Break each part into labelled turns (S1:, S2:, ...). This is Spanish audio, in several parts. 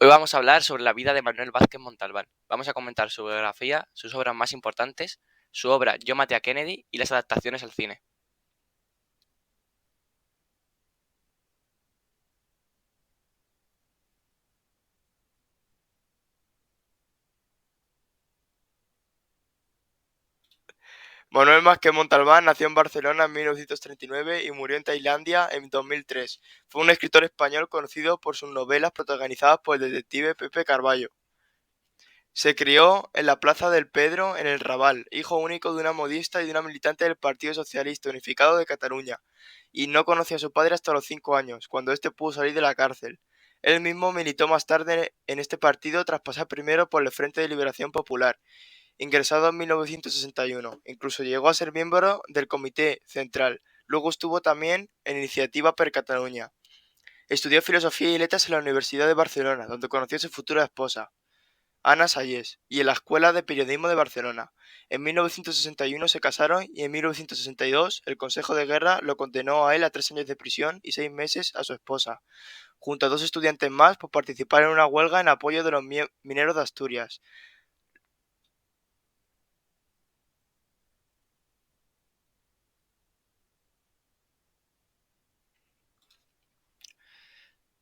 S1: Hoy vamos a hablar sobre la vida de Manuel Vázquez Montalbán. Vamos a comentar su biografía, sus obras más importantes, su obra Yo maté a Kennedy y las adaptaciones al cine. Manuel Vázquez Montalbán nació en Barcelona en 1939 y murió en Tailandia en 2003. Fue un escritor español conocido por sus novelas protagonizadas por el detective Pepe Carballo. Se crió en la Plaza del Pedro, en el Raval, hijo único de una modista y de una militante del Partido Socialista Unificado de Cataluña, y no conoció a su padre hasta los 5 años, cuando éste pudo salir de la cárcel. Él mismo militó más tarde en este partido tras pasar primero por el Frente de Liberación Popular, ingresado en 1961. Incluso llegó a ser miembro del Comité Central. Luego estuvo también en Iniciativa per Catalunya. Estudió Filosofía y Letras en la Universidad de Barcelona, donde conoció a su futura esposa, Ana Sayés, y en la Escuela de Periodismo de Barcelona. En 1961 se casaron y en 1962 el Consejo de Guerra lo condenó a él a 3 años de prisión y 6 meses a su esposa, junto a 2 estudiantes más por participar en una huelga en apoyo de los mineros de Asturias.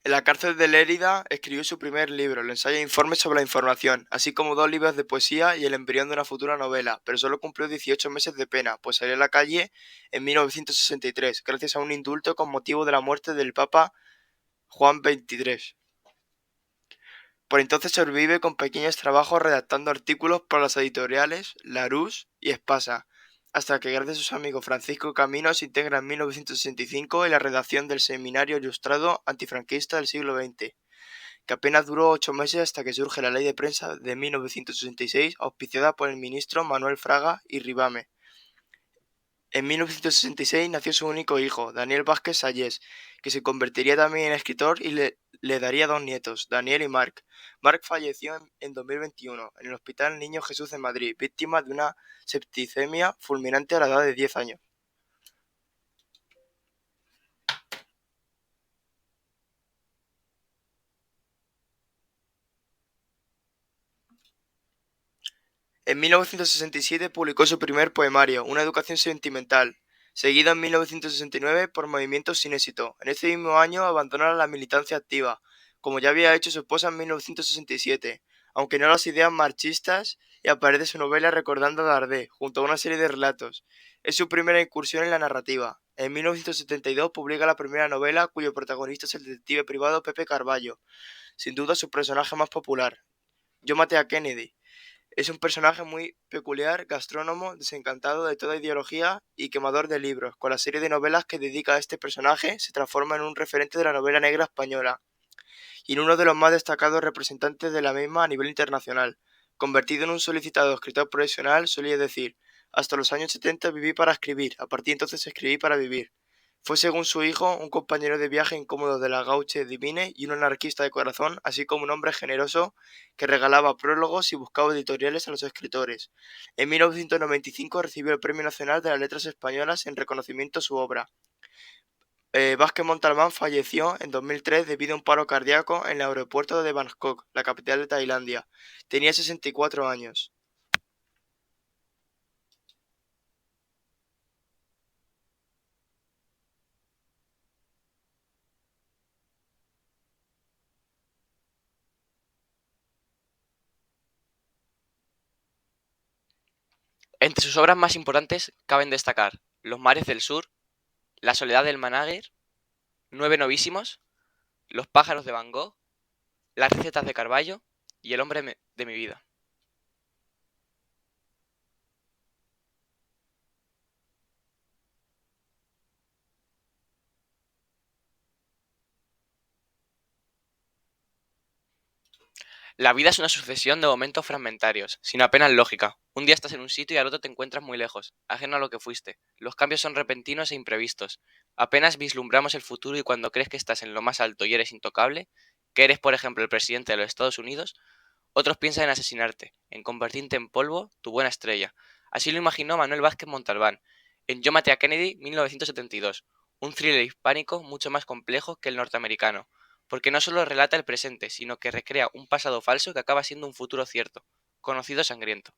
S1: En la cárcel de Lérida escribió su primer libro, el ensayo Informe sobre la información, así como 2 libros de poesía y el embrión de una futura novela, pero solo cumplió 18 meses de pena, pues salió a la calle en 1963, gracias a un indulto con motivo de la muerte del Papa Juan XXIII. Por entonces sobrevive con pequeños trabajos redactando artículos para las editoriales Larousse y Espasa, hasta que gracias a su amigo Francisco Camino se integra en 1965 en la redacción del Seminario Ilustrado Antifranquista del siglo XX, que apenas duró 8 meses hasta que surge la Ley de Prensa de 1966, auspiciada por el ministro Manuel Fraga y Ribame. En 1966 nació su único hijo, Daniel Vázquez Sayés, que se convertiría también en escritor y le daría 2 nietos, Daniel y Marc. Marc falleció en 2021 en el Hospital Niño Jesús de Madrid, víctima de una septicemia fulminante a la edad de 10 años. En 1967 publicó su primer poemario, Una educación sentimental, seguido en 1969 por Movimientos sin éxito. En este mismo año abandonó la militancia activa, como ya había hecho su esposa en 1967, aunque no las ideas marxistas, y aparece su novela Recordando a Dardé, junto a una serie de relatos. Es su primera incursión en la narrativa. En 1972 publica la primera novela cuyo protagonista es el detective privado Pepe Carballo, sin duda su personaje más popular. Yo maté a Kennedy. Es un personaje muy peculiar, gastrónomo, desencantado de toda ideología y quemador de libros. Con la serie de novelas que dedica a este personaje, se transforma en un referente de la novela negra española y en uno de los más destacados representantes de la misma a nivel internacional. Convertido en un solicitado escritor profesional, solía decir: hasta los años 70 viví para escribir, a partir de entonces escribí para vivir. Fue, según su hijo, un compañero de viaje incómodo de la gauche divine y un anarquista de corazón, así como un hombre generoso que regalaba prólogos y buscaba editoriales a los escritores. En 1995 recibió el Premio Nacional de las Letras Españolas en reconocimiento a su obra. Vázquez Montalbán falleció en 2003 debido a un paro cardíaco en el aeropuerto de Bangkok, la capital de Tailandia. Tenía 64 años. Entre sus obras más importantes caben destacar Los mares del sur, La soledad del Manáger, Nueve novísimos, Los pájaros de Van Gogh, Las recetas de Carballo y El hombre de mi vida. La vida es una sucesión de momentos fragmentarios, sin apenas lógica. Un día estás en un sitio y al otro te encuentras muy lejos, ajeno a lo que fuiste. Los cambios son repentinos e imprevistos. Apenas vislumbramos el futuro y cuando crees que estás en lo más alto y eres intocable, que eres por ejemplo el presidente de los Estados Unidos, otros piensan en asesinarte, en convertirte en polvo, tu buena estrella. Así lo imaginó Manuel Vázquez Montalbán en Yo maté a Kennedy 1972, un thriller hispánico mucho más complejo que el norteamericano,
S2: porque no solo relata el presente, sino que recrea un pasado falso que acaba siendo un futuro cierto, conocido sangriento.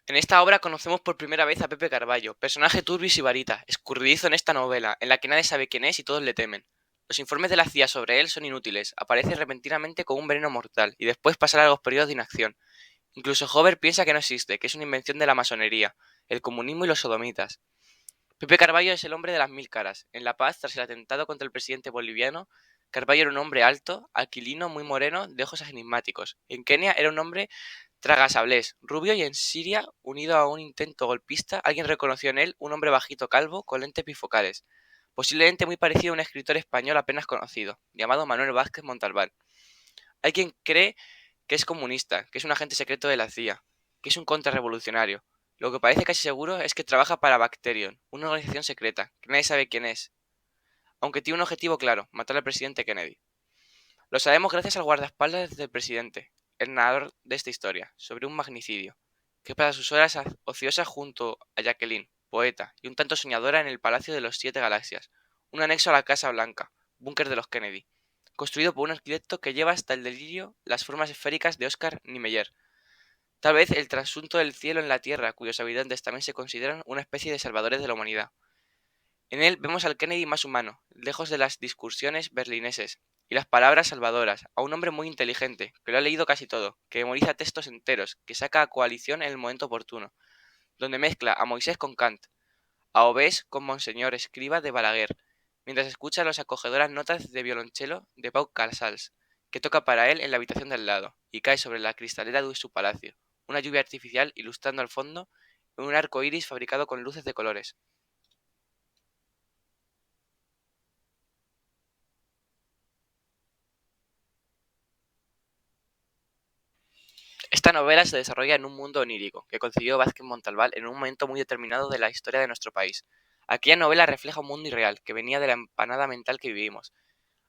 S2: En esta obra conocemos por primera vez a Pepe Carballo, personaje turbio y sibarita, escurridizo en esta novela, en la que nadie sabe quién es y todos le temen. Los informes de la CIA sobre él son inútiles, aparece repentinamente con un veneno mortal y después pasa largos periodos de inacción. Incluso Hover piensa que no existe, que es una invención de la masonería, el comunismo y los sodomitas. Pepe Carballo es el hombre de las mil caras. En La Paz, tras el atentado contra el presidente boliviano, Carballo era un hombre alto, aquilino, muy moreno, de ojos enigmáticos. En Kenia era un hombre tragasablés, rubio, y en Siria, unido a un intento golpista, alguien reconoció en él un hombre bajito calvo con lentes bifocales, posiblemente muy parecido a un escritor español apenas conocido, llamado Manuel Vázquez Montalbán. Hay quien cree que es comunista, que es un agente secreto de la CIA, que es un contrarrevolucionario. Lo que parece casi seguro es que trabaja para Bacterion, una organización secreta, que nadie sabe quién es, aunque tiene un objetivo claro, matar al presidente Kennedy. Lo sabemos gracias al guardaespaldas del presidente, el narrador de esta historia, sobre un magnicidio, que pasa sus horas ociosas junto a Jacqueline, poeta, y un tanto soñadora en el Palacio de los Siete Galaxias, un anexo a la Casa Blanca, búnker de los Kennedy, construido por un arquitecto que lleva hasta el delirio las formas esféricas de Oscar Niemeyer. Tal vez el trasunto del cielo en la tierra, cuyos habitantes también se consideran una especie de salvadores de la humanidad. En él vemos al Kennedy más humano, lejos de las discursiones berlineses y las palabras salvadoras, a un hombre muy inteligente, que lo ha leído casi todo, que memoriza textos enteros, que saca a coalición en el momento oportuno, donde mezcla a Moisés con Kant, a Obés con Monseñor Escriba de Balaguer, mientras escucha las acogedoras notas de violonchelo de Pau Casals, que toca para él en la habitación del lado, y cae sobre la cristalera de su palacio, una lluvia artificial ilustrando al fondo un arco iris fabricado con luces de colores. Esta novela se desarrolla en un mundo onírico, que concibió Vázquez Montalbán en un momento muy determinado de la historia de nuestro país. Aquella novela refleja un mundo irreal, que venía de la empanada mental que vivimos.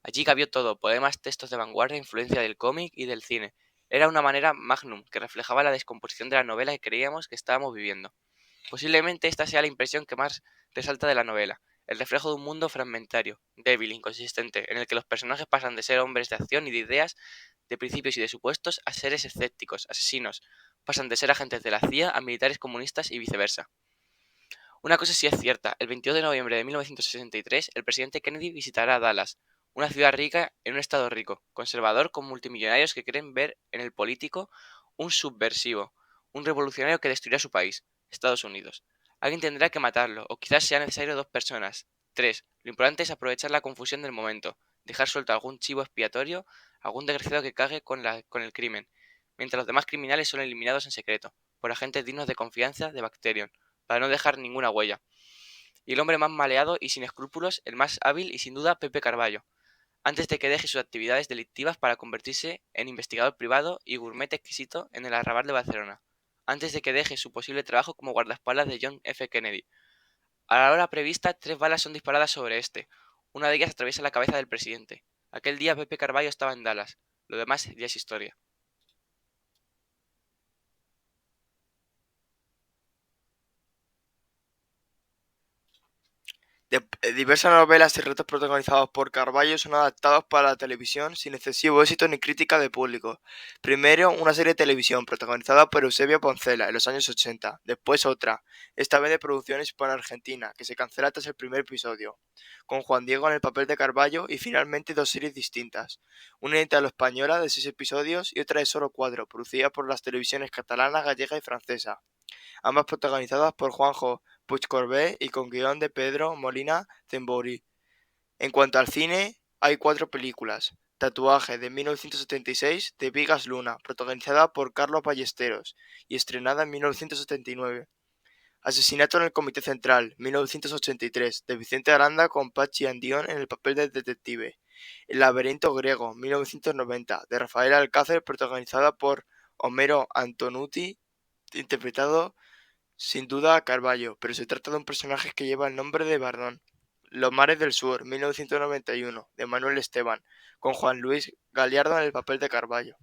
S2: Allí cabió todo, poemas, textos de vanguardia, influencia del cómic y del cine. Era una manera magnum que reflejaba la descomposición de la novela que creíamos que estábamos viviendo. Posiblemente esta sea la impresión que más resalta de la novela, el reflejo de un mundo fragmentario, débil, inconsistente, en el que los personajes pasan de ser hombres de acción y de ideas, de principios y de supuestos, a seres escépticos, asesinos, pasan de ser agentes de la CIA a militares comunistas y viceversa. Una cosa sí es cierta, el 22 de noviembre de 1963 el presidente Kennedy visitará Dallas, una ciudad rica en un estado rico, conservador con multimillonarios que quieren ver en el político un subversivo, un revolucionario que destruirá su país, Estados Unidos. Alguien tendrá que matarlo, o quizás sea necesario dos personas, tres. Lo importante es aprovechar la confusión del momento, dejar suelto algún chivo expiatorio, algún desgraciado que cague con el crimen, mientras los demás criminales son eliminados en secreto, por agentes dignos de confianza de Bacterion, para no dejar ninguna huella. Y el hombre más maleado y sin escrúpulos, el más hábil y sin duda Pepe Carballo, antes de que deje sus actividades delictivas para convertirse en investigador privado y gourmet exquisito en el arrabal de Barcelona, antes de que deje su posible trabajo como guardaespaldas de John F. Kennedy. A la hora prevista, tres balas son disparadas sobre este. Una de ellas atraviesa la cabeza del presidente. Aquel día Pepe Carballo estaba en Dallas. Lo demás ya es historia.
S1: Diversas novelas y relatos protagonizados por Carballo son adaptados para la televisión sin excesivo éxito ni crítica de público. Primero, una serie de televisión protagonizada por Eusebio Poncela en los años 80, después otra, esta vez de producción hispano-argentina, que se cancela tras el primer episodio, con Juan Diego en el papel de Carballo, y finalmente dos series distintas, una italo-española de 6 episodios y otra de solo 4, producida por las televisiones catalana, gallega y francesa, ambas protagonizadas por Juanjo Puigcorbé y con guión de Pedro Molina Zembori. En cuanto al cine, Hay 4 películas: Tatuaje, de 1976, de Vigas Luna, protagonizada por Carlos Ballesteros y estrenada en 1979. Asesinato en el Comité Central, 1983, de Vicente Aranda con Pachi Andión en el papel del detective. El laberinto griego, 1990, de Rafael Alcácer, protagonizada por Homero Antonucci, interpretado sin duda a Carballo, pero se trata de un personaje que lleva el nombre de Bardón. Los mares del sur, 1991, de Manuel Esteban, con Juan Luis Galiardo en el papel de Carballo.